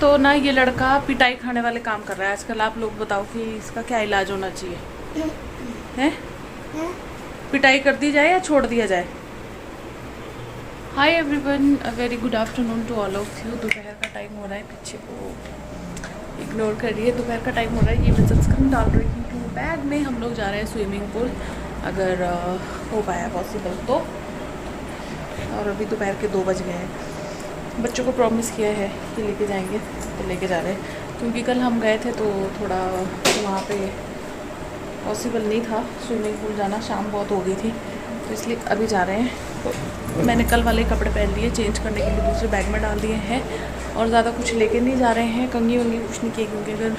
तो ना ये लड़का पिटाई खाने वाले काम कर रहा है आजकल। आप लोग बताओ कि इसका क्या इलाज होना चाहिए? हैं? पिटाई कर दी जाए या छोड़ दिया जाए? Hi everyone, a very good afternoon to all of you. दोपहर का टाइम हो रहा है, पीछे को इग्नोर करिए। दोपहर का टाइम हो रहा है, ये मैं सनस्क्रीन डाल रही हूँ बैग में। हम लोग जा रहे हैं स्विमिंग पूल, अगर हो पाया पॉसिबल तो। और अभी दोपहर के 2 बज गए हैं। बच्चों को प्रॉमिस किया है कि लेके जाएंगे, तो लेके जा रहे हैं। क्योंकि कल हम गए थे तो थोड़ा वहाँ पे पॉसिबल नहीं था स्विमिंग पूल जाना, शाम बहुत हो गई थी, तो इसलिए अभी जा रहे हैं। तो मैंने कल वाले कपड़े पहन लिए, चेंज करने के लिए दूसरे बैग में डाल दिए हैं, और ज़्यादा कुछ लेके नहीं जा रहे हैं। कंघी वंगी कुछ नहीं किए, क्योंकि अगर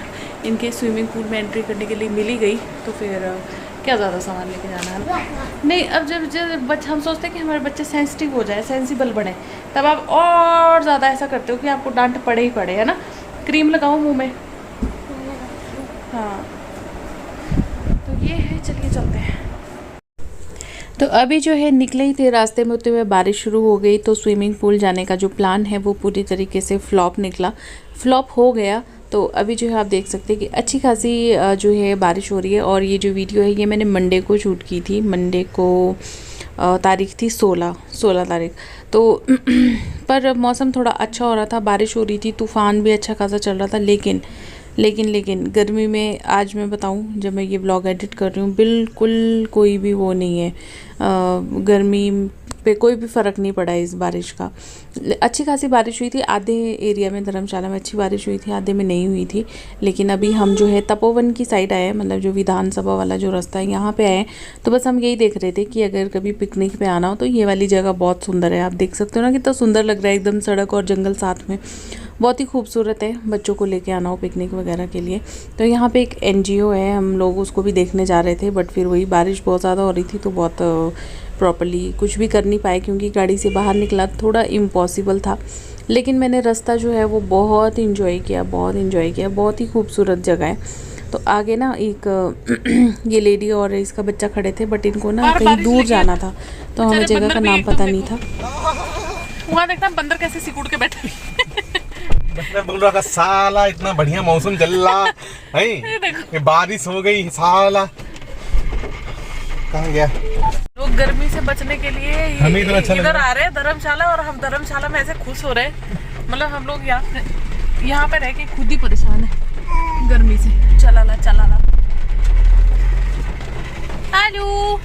इनके स्विमिंग पूल में एंट्री करने के लिए मिली गई तो फिर क्या ज़्यादा सामान लेके जाना है ना। नहीं, अब जब बच्चे, हम सोचते हैं कि हमारे बच्चे सेंसिटिव हो जाए, सेंसिबल बने, तब आप और ज़्यादा ऐसा करते हो कि आपको डांट पड़े ही पड़े, है ना। क्रीम लगाओ मुँह में। हाँ, तो ये है, चलिए चलते हैं। तो अभी जो है निकले ही थे, रास्ते में होते हुए बारिश शुरू हो गई, तो स्विमिंग पूल जाने का जो प्लान है वो पूरी तरीके से फ्लॉप निकला, फ्लॉप हो गया। तो अभी जो है आप देख सकते हैं कि अच्छी खासी जो है बारिश हो रही है। और ये जो वीडियो है ये मैंने मंडे को शूट की थी। मंडे को तारीख थी 16 तारीख। तो पर मौसम थोड़ा अच्छा हो रहा था, बारिश हो रही थी, तूफ़ान भी अच्छा खासा चल रहा था। लेकिन गर्मी में, आज मैं बताऊं, जब मैं ये व्लॉग एडिट कर रही हूँ, बिल्कुल कोई भी वो नहीं है, गर्मी पे कोई भी फ़र्क नहीं पड़ा इस बारिश का। अच्छी खासी बारिश हुई थी आधे एरिया में, धर्मशाला में अच्छी बारिश हुई थी, आधे में नहीं हुई थी। लेकिन अभी हम जो है तपोवन की साइड आए, मतलब जो विधानसभा वाला जो रास्ता है यहाँ पे आए। तो बस हम यही देख रहे थे कि अगर कभी पिकनिक पे आना हो तो ये वाली जगह बहुत सुंदर है। आप देख सकते हो ना कितना सुंदर लग रहा है, एकदम सड़क और जंगल साथ में, बहुत ही खूबसूरत है। बच्चों को लेके आना हो पिकनिक वगैरह के लिए। तो यहाँ पे एक NGO है, हम लोग उसको भी देखने जा रहे थे, बट फिर वही बारिश बहुत ज़्यादा हो रही थी, तो बहुत प्रॉपर्ली कुछ भी कर नहीं पाए, क्योंकि गाड़ी से बाहर निकला थोड़ा इम्पॉसिबल था। लेकिन मैंने रास्ता जो है वो बहुत इन्जॉय किया, बहुत ही खूबसूरत जगह है। तो आगे ना एक ये लेडी और इसका बच्चा खड़े थे, बट इनको ना कहीं दूर जाना था, तो हमें जगह का नाम पता नहीं था। वहाँ देखना बंदर कैसे सिकुड़ के बैठे। मैं बोल रहा था साला इतना बढ़िया मौसम चल रहा है, बारिश हो गई, साला कहाँ गया। लोग गर्मी से बचने के लिए हमें इतना अच्छा इधर आ रहे हैं धर्मशाला, और हम धर्मशाला में ऐसे खुश हो रहे हैं। मतलब हम लोग यहाँ पे रह के खुद ही परेशान है गर्मी से। चला ला हेलो।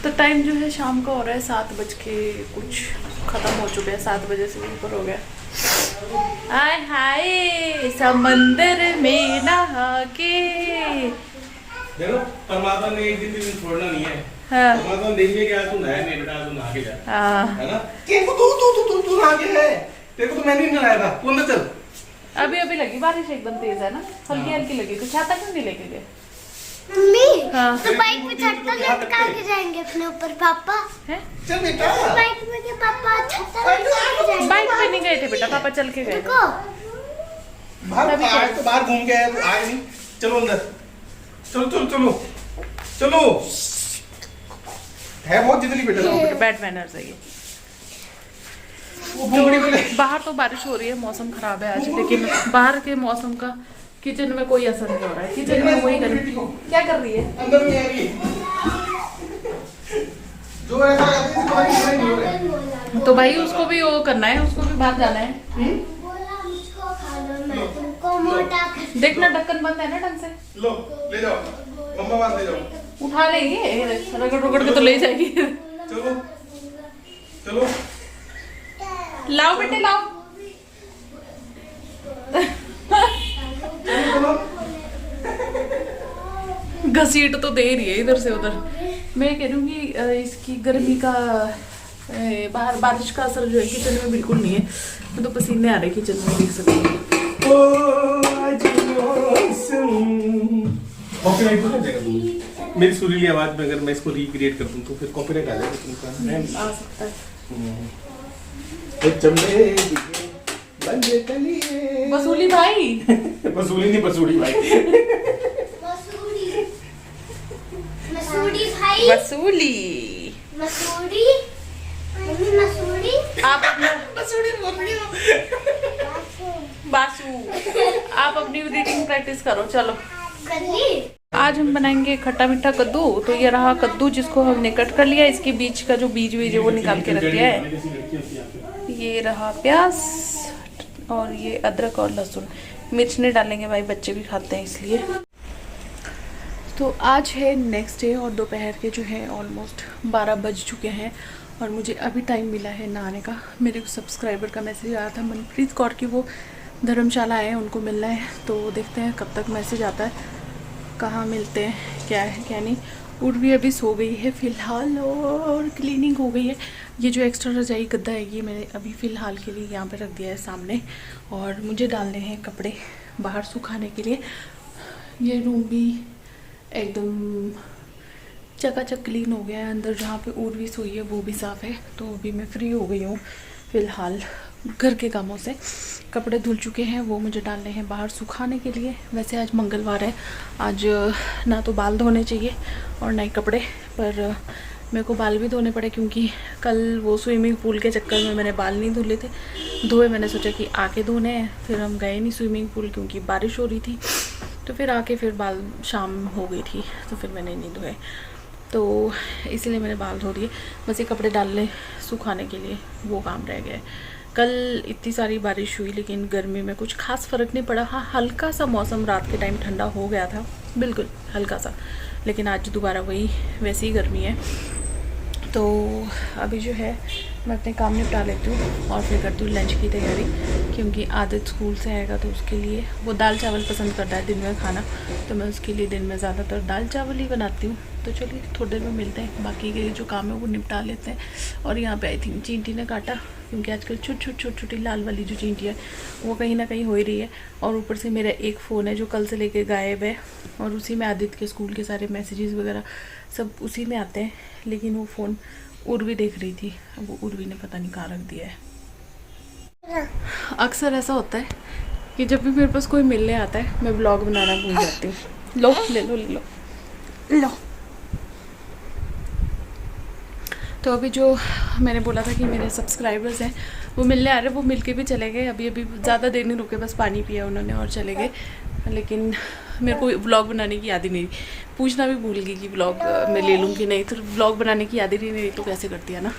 तो टाइम जो है शाम का हो रहा है 7 बज के कुछ, खत्म हो चुके हैं, 7 बजे से ऊपर हो गया। हाय हाय समंदर में नहा के। देखो परमात्मा ने एक दिन छोड़ना नहीं है। हाँ। परमात्मा देखिए कि आज तू नहाया नहीं बेटा, तू नहा के जा, हाँ। है ना। तू नहा के है, तेरे को तो मैंने ही नहाया था, तू अंदर चल। अभी लगी बारिश, एकदम तेज है ना, हल्की लगी। तो छाता क्यों नहीं लेके गए? मम्मी, हाँ। तो बाइक पे छत्ता लटका के जाएंगे अपने ऊपर। पापा हैं? चल बेटा, बाइक में के पापा छत्ता लटका के जाएंगे। बाइक पे नहीं गए थे बेटा, पापा चल के गए थे। देखो, आज तो बाहर घूम के आया, तो आए नहीं। चलो अंदर, चलो है बहुत जितनी बेटा। बैड मैनर्स है ये। वो भूंगड़ी को ले। बाहर तो बारिश हो रही है, मौसम खराब है आज, लेकिन बाहर के मौसम का किचन में कोई असर नहीं हो रहा है। किचन में वही गर्मी क्या कर रही है, अंदर में आ रही जो ऐसा करती है, बारिश नहीं हो रहा है। तो भाई उसको भी वो करना है, उसको भी बाहर जाना है। बोला मुझको खा लो, मैं तुमको मोटा कर। देखना ढक्कन बंद है ना ढंग से। लो ले जाओ, मम्मा पास ले जाओ। उठा लेंगे, रगड़ के तो ले जाएगी। चलो लाओ बेटे लाओ। घसीट तो दे रही है इधर से उधर। मैं कह रही हूँ कि इसकी गर्मी का बाहर बारिश का असर जो है किचन में बिल्कुल नहीं है। मैं तो पसीने आ रहे किचन में, देख सकते हैं। कॉपीराइट हो जाएगा मेरी सुरीली आवाज में, अगर मैं इसको रिक्रिएट कर दूं तो फिर कॉपीराइट आ जाएगा तुमका। आ सकता है। वसूली भाई। वसूली नहीं, वसूली भाई। मसूरी भाई, वसूली। मसूरी, मम्मी मसूरी। आप अपना बसुड़ी बोल रही हो। बासु। आप अपनी रीडिंग प्रैक्टिस करो, चलो। कर ली? आज हम बनाएंगे खट्टा मीठा कद्दू। तो ये रहा कद्दू जिसको हमने कट कर लिया, इसके बीच का जो बीज है वो निकाल के रख दिया है। ये रहा प्याज और ये अदरक और लहसुन। मिर्च नहीं डालेंगे भाई, बच्चे भी खाते हैं इसलिए। तो आज है नेक्स्ट डे और दोपहर के जो है ऑलमोस्ट 12 बज चुके हैं और मुझे अभी टाइम मिला है नहाने का। मेरे सब्सक्राइबर का मैसेज आया था मनप्रीत कौर की, वो धर्मशाला आए हैं, उनको मिलना है। तो देखते हैं कब तक मैसेज आता है, कहाँ मिलते हैं, क्या है क्या नहीं। उर्वी अभी सो गई है फ़िलहाल और क्लीनिंग हो गई है। ये जो एक्स्ट्रा रजाई गद्दा है ये मैंने अभी फ़िलहाल के लिए यहाँ पे रख दिया है सामने, और मुझे डालने हैं कपड़े बाहर सुखाने के लिए। ये रूम भी एकदम चकाचक क्लीन हो गया है। अंदर जहाँ पे उर्वी सोई है वो भी साफ़ है। तो अभी मैं फ्री हो गई हूँ फ़िलहाल घर के कामों से। कपड़े धुल चुके हैं, वो मुझे डालने हैं बाहर सुखाने के लिए। वैसे आज मंगलवार है, आज ना तो बाल धोने चाहिए और ना ही कपड़े, पर मेरे को बाल भी धोने पड़े क्योंकि कल वो स्विमिंग पूल के चक्कर में मैंने बाल नहीं धुले थे। धोए मैंने सोचा कि आके धोने हैं, फिर हम गए नहीं स्विमिंग पूल क्योंकि बारिश हो रही थी। तो फिर आके फिर बाल शाम हो गई थी तो फिर मैंने नहीं धोए, तो इसलिए मैंने बाल धो दिए। बस ये कपड़े डालने सुखाने के लिए वो काम रह गया है। कल इतनी सारी बारिश हुई लेकिन गर्मी में कुछ खास फ़र्क नहीं पड़ा। हाँ, हल्का सा मौसम रात के टाइम ठंडा हो गया था, बिल्कुल हल्का सा, लेकिन आज दोबारा वही वैसी ही गर्मी है। तो अभी जो है मैं अपने काम निपटा लेती हूँ और फिर करती हूँ लंच की तैयारी, क्योंकि आदित्य स्कूल से आएगा तो उसके लिए वो दाल चावल पसंद करता है दिन में खाना, तो मैं उसके लिए दिन में ज़्यादातर दाल चावल ही बनाती हूँ। तो चलिए थोड़ी देर में मिलते हैं, बाकी के जो काम है वो निपटा लेते हैं। और यहाँ पे आई थिंक चींटी ने काटा, क्योंकि आजकल छोटी लाल वाली जो चींटी है वो कहीं ना कहीं हो ही रही है। और ऊपर से मेरा एक फ़ोन है जो कल से लेके गायब है, और उसी में आदित्य के स्कूल के सारे मैसेजेस वगैरह सब उसी में आते हैं, लेकिन वो फ़ोन उर्वी देख रही थी, अब वो उर्वी ने पता नहीं कहाँ रख दिया है। अक्सर ऐसा होता है कि जब भी मेरे पास कोई मिलने आता है मैं ब्लॉग बनाना भूल जाती हूँ। लो ले लो ले लो लो। तो अभी जो मैंने बोला था कि मेरे सब्सक्राइबर्स हैं वो मिलने आ रहे हैं, वो मिलके भी चले गए। अभी ज़्यादा देर नहीं रुके, बस पानी पिया उन्होंने और चले गए। लेकिन मेरे को व्लॉग बनाने की याद ही नहीं, पूछना भी भूल गई कि व्लॉग मैं ले लूँ कि नहीं। तो व्लॉग बनाने की याद ही नहीं तो कैसे करती है ना।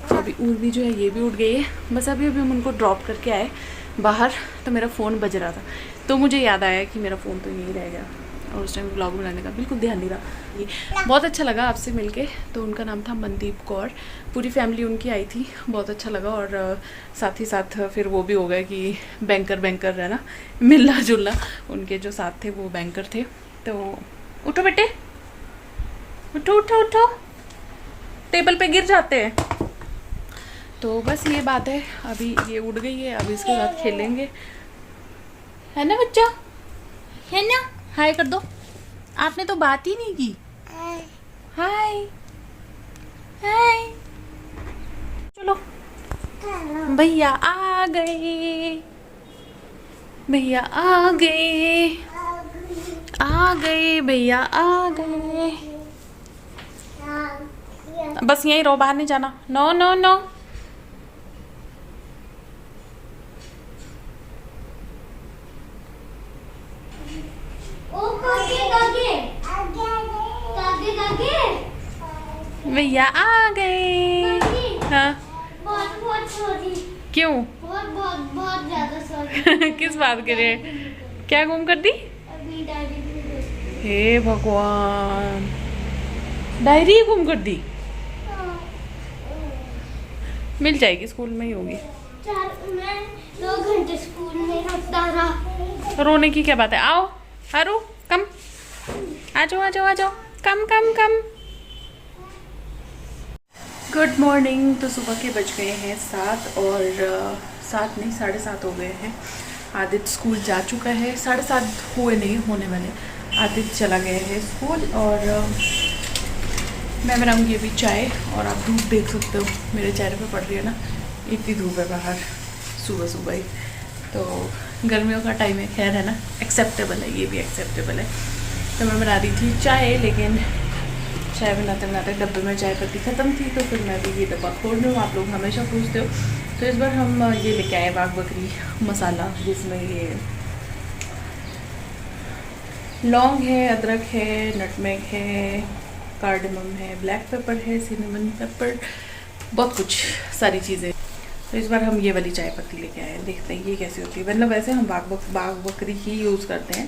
तो अभी उर्वी जो है ये भी उठ गई है। बस अभी हम उनको ड्रॉप करके आए बाहर, तो मेरा फ़ोन बज रहा था, तो मुझे याद आया कि मेरा फ़ोन तो यहीं रह गया और उस टाइम व्लॉग बनाने का बिल्कुल ध्यान नहीं रहा। बहुत अच्छा लगा आपसे मिलके। तो उनका नाम था मनदीप कौर, पूरी फैमिली उनकी आई थी, बहुत अच्छा लगा। और साथ ही साथ फिर वो भी हो गया कि बैंकर है ना, मिलना जुलना। उनके जो साथ थे वो बैंकर थे। तो उठो बेटे, उठो उठो उठो, टेबल पे गिर जाते हैं। तो बस ये बात है, अभी ये उड़ गई है, अभी इसके साथ खेलेंगे, है ना बच्चा, है ना। हाय कर दो, आपने तो बात ही नहीं की। हाय हाय, चलो भैया आ गए, भैया आ गए, आ गए भैया आ गए। बस यहीं रहो, बाहर नहीं जाना। नो नो नो, भैया आ गए। हाँ बहुत सॉरी। क्यों? बहुत ज्यादा सॉरी। किस बात के लिए? क्या गुम कर दी? अभी डायरी। हे भगवान, डायरी गुम कर दी। मिल जाएगी, स्कूल में ही होगी। मैं 2 घंटे स्कूल में रुकता रहा। रोने की क्या बात है? आओ हरू, कम आ जाओ आ जाओ आ जाओ, कम कम कम। Good morning. तो सुबह के बज गए हैं 7 और 7 नहीं 7:30 हो गए हैं। आदित्य स्कूल जा चुका है, 7:30 हुए नहीं, होने वाले। आदित्य चला गया है स्कूल और मैं बनाऊंगी अभी चाय। और आप धूप देख सकते हो मेरे चेहरे पे पड़ रही है ना, इतनी धूप है बाहर सुबह सुबह ही। तो गर्मियों का टाइम है, खैर है ना, एक्सेप्टेबल है, ये भी एक्सेप्टेबल है। तो मैं बना रही थी चाय, लेकिन चाय बनाते बनाते डब्बे में चाय पत्ती ख़त्म थी, तो फिर मैं भी ये डब्बा खोल रही हूँ। आप लोग हमेशा पूछते हो तो इस बार हम ये लेके आए वाघ बकरी मसाला, जिसमें ये लौंग है, अदरक है, नटमेग है, कार्डेमम है, ब्लैक पेपर है, सिनेमन पेपर, बहुत कुछ सारी चीज़ें। तो इस बार हम ये वाली चाय पत्ती लेके आए हैं, देखते हैं ये कैसी होती है। मतलब वैसे हम वाघ बकरी ही यूज़ करते हैं,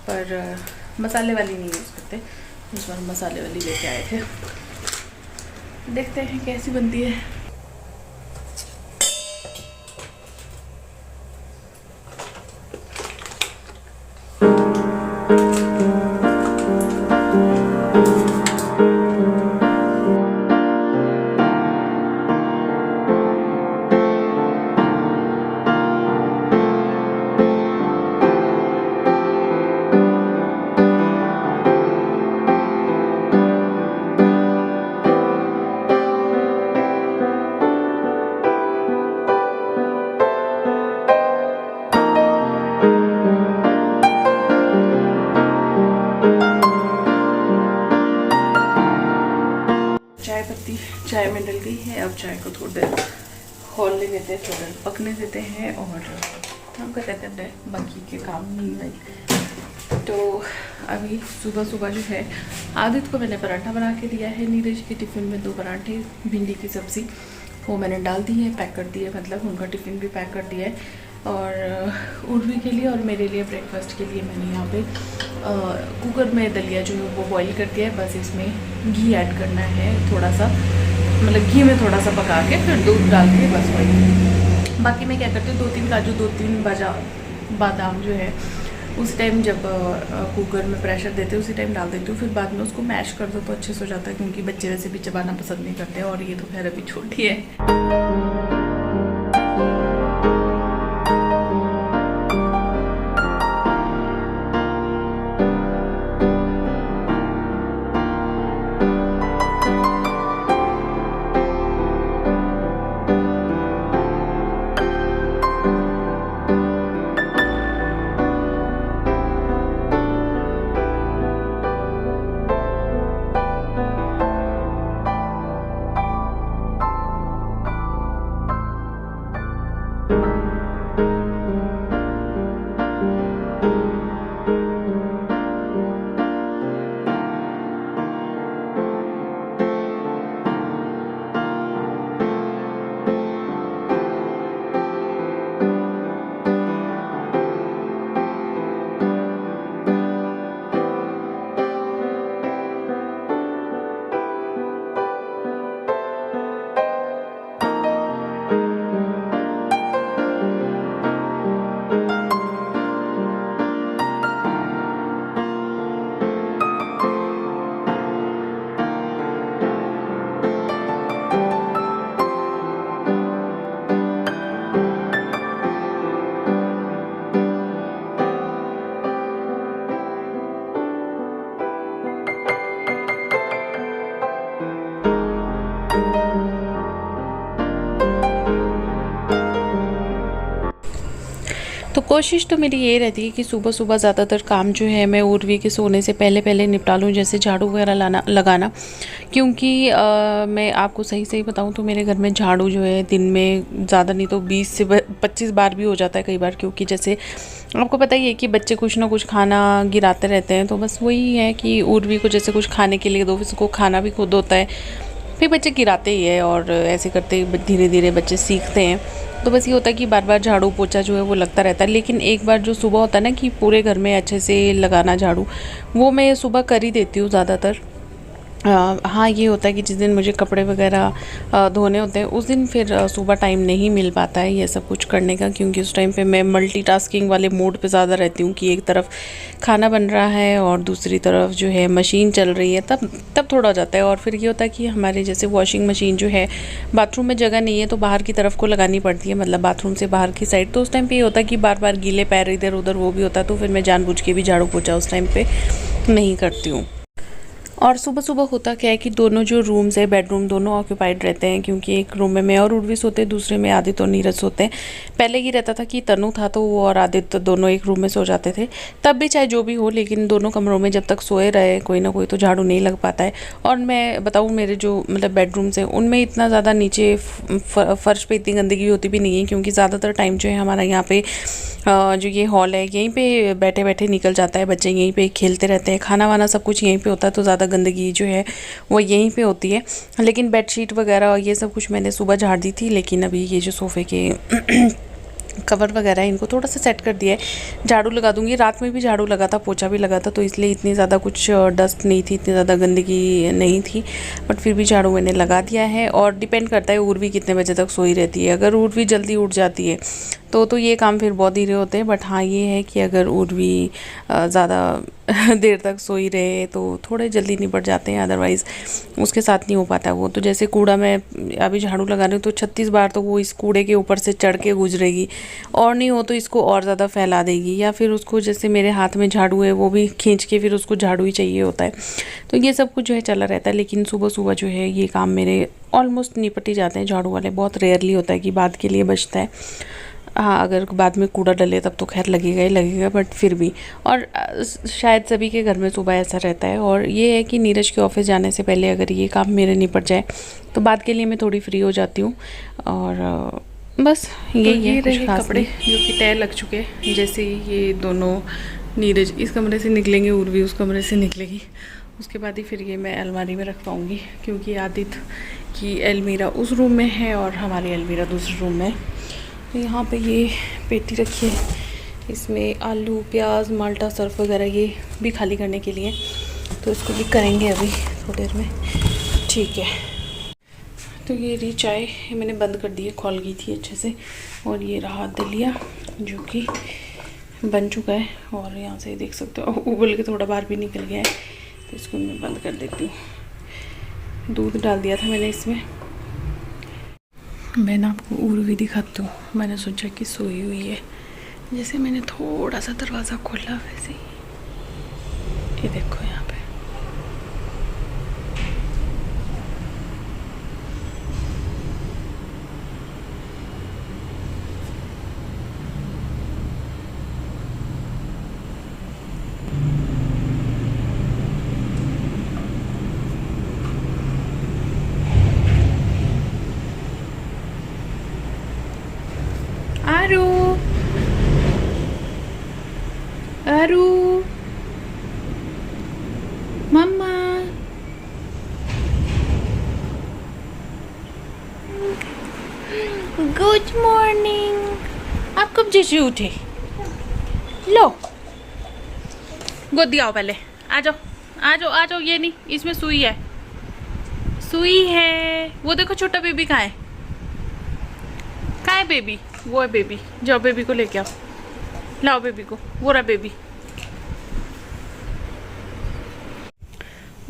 पर मसाले वाली नहीं यूज़ करते। इस बार मसाले वाली लेके आए थे, देखते हैं कैसी बनती है। चाय में डल गई है। अब चाय को थोड़ी देर खोलने देते हैं, थोड़ा देर पकने देते हैं और हम कर देते हैं बाकी के काम नहीं भाई। तो अभी सुबह सुबह जो है आदित्य को मैंने पराठा बना के दिया है। नीरज के टिफ़िन में 2 पराठे, भिंडी की सब्ज़ी, वो मैंने डाल दी है, पैक कर दी है, मतलब उनका टिफ़िन भी पैक कर दिया है। और उर्वी के लिए और मेरे लिए ब्रेकफास्ट के लिए मैंने यहाँ पे कुकर में दलिया जो है वो बॉईल कर दिया है। बस इसमें घी ऐड करना है थोड़ा सा, मतलब घी में थोड़ा सा पका के फिर दूध डाल के बस वही। बाकी मैं क्या करती हूँ 2-3 काजू, 2-3 बादाम जो है उस टाइम जब कुकर में प्रेशर देते हैं उसी टाइम डाल देती हूँ, फिर बाद में उसको मैश कर दो तो अच्छे से हो जाता है, क्योंकि बच्चे वैसे भी चबाना पसंद नहीं करते और ये तो खैर अभी छोटी है। तो कोशिश तो मेरी ये रहती है कि सुबह सुबह ज़्यादातर काम जो है मैं उर्वी के सोने से पहले पहले निपटा लूँ, जैसे झाड़ू वगैरह लगाना। क्योंकि मैं आपको सही बताऊँ तो मेरे घर में झाड़ू जो है दिन में ज़्यादा नहीं तो 20 से 25 बार भी हो जाता है कई बार, क्योंकि जैसे आपको पता ही है कि बच्चे कुछ ना कुछ खाना गिराते रहते हैं। तो बस वही है कि उर्वी को जैसे कुछ खाने के लिए दो, फिर उसको खाना भी खुद होता है, फिर बच्चे गिराते ही है और ऐसे करते धीरे धीरे बच्चे सीखते हैं। तो बस ये होता है कि बार बार झाड़ू पोछा जो है वो लगता रहता है। लेकिन एक बार जो सुबह होता है ना कि पूरे घर में अच्छे से लगाना झाड़ू, वो मैं सुबह कर ही देती हूँ ज़्यादातर। हाँ ये होता है कि जिस दिन मुझे कपड़े वगैरह धोने होते हैं उस दिन फिर सुबह टाइम नहीं मिल पाता है ये सब कुछ करने का, क्योंकि उस टाइम पे मैं मल्टीटास्किंग वाले मोड पे ज़्यादा रहती हूँ कि एक तरफ खाना बन रहा है और दूसरी तरफ जो है मशीन चल रही है, तब थोड़ा हो जाता है। और फिर ये होता है कि हमारे जैसे वॉशिंग मशीन जो है बाथरूम में जगह नहीं है तो बाहर की तरफ को लगानी पड़ती है, मतलब बाथरूम से बाहर की साइड। तो उस टाइम पर ये होता है कि बार बार गीले पैर इधर उधर वो भी होता है, तो फिर मैं जानबूझ के भी झाड़ू पोछा उस टाइम पर नहीं करती हूँ। और सुबह सुबह होता क्या है कि दोनों जो रूम्स है, बेडरूम दोनों ऑक्यूपाइड रहते हैं, क्योंकि एक रूम में मैं और उर्वी सोते हैं, दूसरे में आदित्य और नीरज सोते हैं। पहले ये रहता था कि तनु था तो वो और आदित्य दोनों एक रूम में सो जाते थे, तब भी चाहे जो भी हो, लेकिन दोनों कमरों में जब तक सोए रहे कोई ना कोई तो झाड़ू नहीं लग पाता है। और मैं बताऊँ, मेरे जो मतलब बेडरूम्स हैं उनमें इतना ज़्यादा नीचे फर्श पे इतनी गंदगी होती भी नहीं है, क्योंकि ज़्यादातर टाइम जो है हमारा यहाँ पे जो ये हॉल है यहीं पे बैठे बैठे निकल जाता है, बच्चे यहीं पे खेलते रहते हैं, खाना वाना सब कुछ यहीं पे होता है, तो ज़्यादा गंदगी जो है वो यहीं पे होती है। लेकिन बेडशीट वगैरह ये सब कुछ मैंने सुबह झाड़ दी थी, लेकिन अभी ये जो सोफ़े के कवर वगैरह इनको थोड़ा सा सेट कर दिया है, झाड़ू लगा दूंगी। रात में भी झाड़ू लगा था, पोछा भी लगा था, तो इसलिए इतनी ज़्यादा कुछ डस्ट नहीं थी, इतनी ज़्यादा गंदगी नहीं थी, बट फिर भी झाड़ू मैंने लगा दिया है। और डिपेंड करता है उर्वी कितने बजे तक सोई रहती है। अगर उर्वी जल्दी उठ जाती है तो ये काम फिर बहुत धीरे होते हैं, बट हाँ ये है कि अगर उर्वी ज़्यादा देर तक सोई रहे तो थोड़े जल्दी निपट जाते हैं, अदरवाइज़ उसके साथ नहीं हो पाता वो। तो जैसे कूड़ा मैं अभी झाड़ू लगा रही हूँ तो 36 बार तो वो इस कूड़े के ऊपर से चढ़ के गुजरेगी, और नहीं हो तो इसको और ज़्यादा फैला देगी, या फिर उसको जैसे मेरे हाथ में झाड़ू है वो भी खींच के फिर उसको झाड़ू ही चाहिए होता है। तो ये सब कुछ जो है चला रहता है, लेकिन सुबह सुबह जो है ये काम मेरे ऑलमोस्ट निपट ही जाते हैं झाड़ू वाले। बहुत रेयरली होता है कि बाद के लिए बचता है। हाँ, अगर बाद में कूड़ा डले तब तो खैर लगेगा ही लगेगा, बट फिर भी। और शायद सभी के घर में सुबह ऐसा रहता है। और ये है कि नीरज के ऑफिस जाने से पहले अगर ये काम मेरे निपट जाए तो बाद के लिए मैं थोड़ी फ्री हो जाती हूँ। और बस यही है कुछ खास कपड़े जो कि तय लग चुके हैं। जैसे ये दोनों नीरज इस कमरे से निकलेंगे, उर्वी उस कमरे से निकलेगी, उसके बाद ही फिर ये मैं अलमारी में रख पाऊँगी, क्योंकि आदित्य की अलमीरा उस रूम में है और हमारी अलमीरा दूसरे रूम में है। तो यहाँ पे ये पेटी रखी है, इसमें आलू, प्याज, माल्टा, सर्फ वगैरह ये भी खाली करने के लिए, तो इसको भी करेंगे अभी थोड़ी देर में। ठीक है, तो ये रही चाय, मैंने बंद कर दी है, खोल गई थी अच्छे से। और ये रहा दलिया जो कि बन चुका है, और यहाँ से देख सकते हो उबल के थोड़ा बाहर भी निकल गया है, तो इसको मैं बंद कर देती हूँ। दूध डाल दिया था मैंने इसमें। मैं ना आपको उर्वी दिखाती हूँ। मैंने सोचा कि सोई हुई है, जैसे मैंने थोड़ा सा दरवाज़ा खोला वैसे ही ये देखो यहाँ पे। आरू आरू मम्मा, गुड मॉर्निंग। आप कब जैसे उठे? लो गोदी आओ, पहले आ जाओ आ जाओ आ जाओ। ये नहीं, इसमें सुई है, सुई है। वो देखो छोटा बेबी कहाँ है? कहाँ है बेबी? वो है बेबी, जाओ बेबी को लेके आओ, लाओ बेबी को, वो रहा बेबी।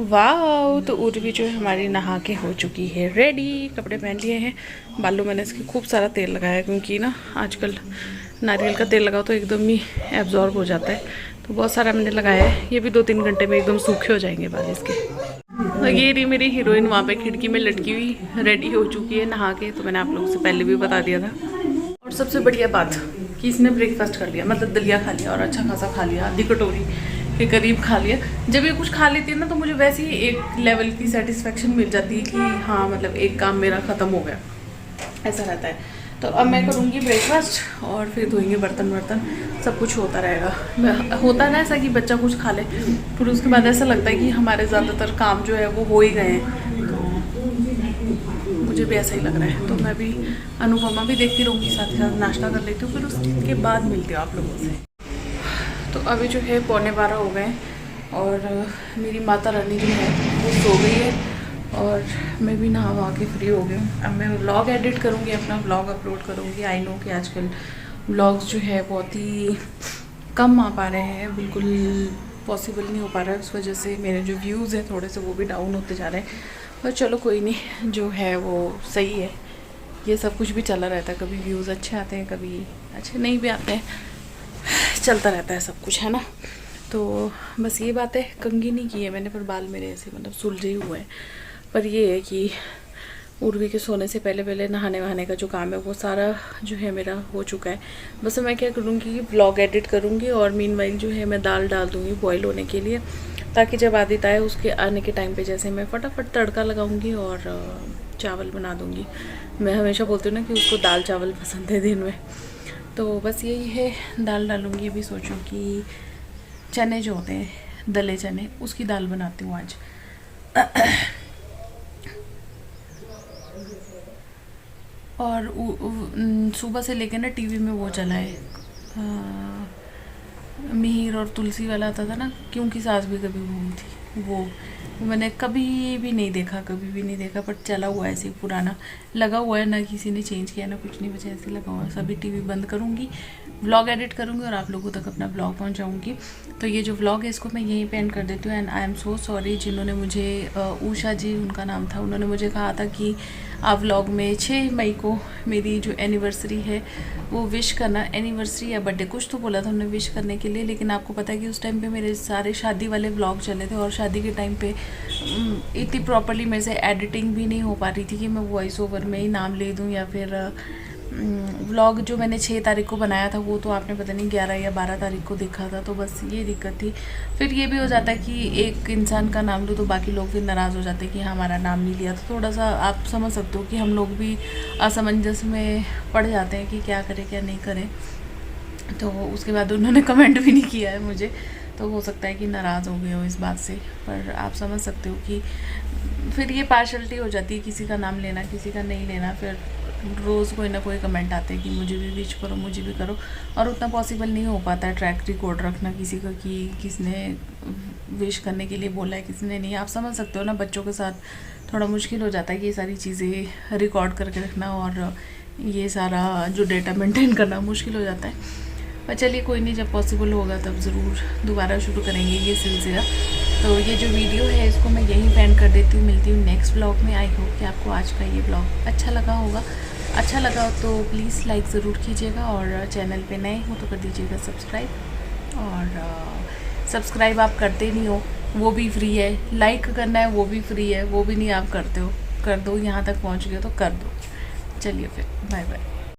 वाह, तो उर्वी जो है हमारी नहा के हो चुकी है रेडी। कपड़े पहन लिए हैं, बालों मैंने इसके खूब सारा तेल लगाया, क्योंकि ना आजकल नारियल का तेल लगाओ तो एकदम ही एब्जॉर्ब हो जाता है, तो बहुत सारा मैंने लगाया है। ये भी 2-3 घंटे में एकदम सूखे हो जाएंगे बाल इसके। ये रही मेरी हीरोइन वहाँ पे खिड़की में लटकी हुई, रेडी हो चुकी है नहा के, तो मैंने आप लोगों से पहले भी बता दिया था। और सबसे बढ़िया बात कि इसने ब्रेकफास्ट कर लिया, मतलब दलिया खा लिया, और अच्छा खासा खा लिया, आधी कटोरी के करीब खा लिया। जब ये कुछ खा लेती है ना तो मुझे वैसे ही एक लेवल की सेटिस्फेक्शन मिल जाती है कि हाँ मतलब एक काम मेरा ख़त्म हो गया, ऐसा रहता है। तो अब मैं करूँगी ब्रेकफास्ट और फिर धोएंगे बर्तन वर्तन, सब कुछ होता रहेगा। होता है ना ऐसा कि बच्चा कुछ खा ले, फिर उसके बाद ऐसा लगता है कि हमारे ज़्यादातर काम जो है वो हो ही गए हैं। मुझे भी ऐसा ही लग रहा है, तो मैं भी अनुपमा भी देखती रहूँगी, साथ ही साथ नाश्ता कर लेती हूँ, फिर उसके बाद मिलती हूँ आप लोगों से। तो अभी जो है 11:15 हो गए और मेरी माता रानी जो है वो सो गई है, और मैं भी नहा वहा के फ्री हो गई हूँ। अब मैं व्लॉग एडिट करूँगी, अपना व्लॉग अपलोड करूँगी। आई नो कि आजकल व्लॉग्स जो है बहुत ही कम आ पा रहे हैं, बिल्कुल पॉसिबल नहीं हो पा रहा है, उस वजह से मेरे जो व्यूज़ हैं थोड़े से वो भी डाउन होते जा रहे हैं। पर चलो कोई नहीं, जो है वो सही है, ये सब कुछ भी चला रहता है, कभी व्यूज़ अच्छे आते हैं, कभी अच्छे नहीं भी आते हैं, चलता रहता है सब कुछ, है ना। तो बस ये बात है, कंघी नहीं की है मैंने, पर बाल मेरे ऐसे मतलब सुलझे हुए हैं। पर ये है कि उर्वी के सोने से पहले पहले नहाने वहाने का जो काम है वो सारा जो है मेरा हो चुका है। बस मैं क्या करूँगी कि ब्लॉग एडिट करूँगी और मीनवाइल जो है मैं दाल डाल दूँगी बॉईल होने के लिए, ताकि जब आदित्य आए उसके आने के टाइम पे जैसे मैं फटाफट तड़का लगाऊँगी और चावल बना दूँगी। मैं हमेशा बोलती हूँ ना कि उसको दाल चावल पसंद है दिन में, तो बस यही है, दाल डालूँगी। अभी सोचूँ कि चने जो होते हैं दले चने, उसकी दाल बनाती हूँ आज। और सुबह से लेकर ना टीवी में वो चला है, मिहिर और तुलसी वाला आता था ना, क्योंकि सास भी कभी बहू थी, वो मैंने कभी भी नहीं देखा, पर चला हुआ है ऐसे पुराना लगा हुआ है, ना किसी ने चेंज किया ना कुछ नहीं, बस ऐसे लगा हुआ है। सभी टीवी बंद करूँगी, व्लॉग एडिट करूँगी और आप लोगों तक अपना व्लॉग पहुँचाऊँगी। तो ये जो व्लॉग है इसको मैं यहीं पे एंड कर देती हूँ। And I am so sorry जिन्होंने मुझे, उषा जी उनका नाम था, उन्होंने मुझे कहा था कि आप व्लॉग में 6 मई को मेरी जो एनिवर्सरी है वो विश करना, एनिवर्सरी या बर्थडे कुछ तो बोला था उन्होंने विश करने के लिए, लेकिन आपको पता है कि उस टाइम पे मेरे सारे शादी वाले व्लॉग चले थे और शादी के टाइम पे इतनी प्रॉपरली मेरे से एडिटिंग भी नहीं हो पा रही थी कि मैं वॉइस ओवर में ही नाम ले दूँ, या फिर व्लॉग जो मैंने 6 तारीख को बनाया था वो तो आपने पता नहीं 11 या 12 तारीख को देखा था, तो बस ये दिक्कत थी। फिर ये भी हो जाता है कि एक इंसान का नाम लो तो बाकी लोग फिर नाराज़ हो जाते हैं कि हमारा नाम नहीं लिया, तो थोड़ा सा आप समझ सकते हो कि हम लोग भी असमंजस में पड़ जाते हैं कि क्या करें क्या नहीं करें। तो उसके बाद उन्होंने कमेंट भी नहीं किया है मुझे, तो हो सकता है कि नाराज़ हो गए हो इस बात से, पर आप समझ सकते हो कि फिर ये पार्शलिटी हो जाती है, किसी का नाम लेना किसी का नहीं लेना, फिर रोज़ कोई ना कोई कमेंट आते हैं कि मुझे भी विश करो मुझे भी करो, और उतना पॉसिबल नहीं हो पाता है ट्रैक रिकॉर्ड रखना किसी का कि किसने विश करने के लिए बोला है किसने नहीं। आप समझ सकते हो ना, बच्चों के साथ थोड़ा मुश्किल हो जाता है कि ये सारी चीज़ें रिकॉर्ड करके रखना और ये सारा जो डेटा मेंटेन करना मुश्किल हो जाता है। पर चलिए कोई नहीं, जब पॉसिबल होगा तब ज़रूर दोबारा शुरू करेंगे ये सिलसिला। तो ये जो वीडियो है इसको मैं यहीं पे एंड कर देती हूँ, मिलती हूँ नेक्स्ट व्लॉग में। आई होप कि आपको आज का ये व्लॉग अच्छा लगा होगा। अच्छा लगा तो प्लीज़ लाइक ज़रूर कीजिएगा, और चैनल पे नए हो तो कर दीजिएगा सब्सक्राइब। और सब्सक्राइब आप करते नहीं हो वो भी फ्री है, लाइक करना है वो भी फ्री है, वो भी नहीं आप करते हो, कर दो। यहाँ तक पहुँच गए तो कर दो। चलिए फिर बाय बाय।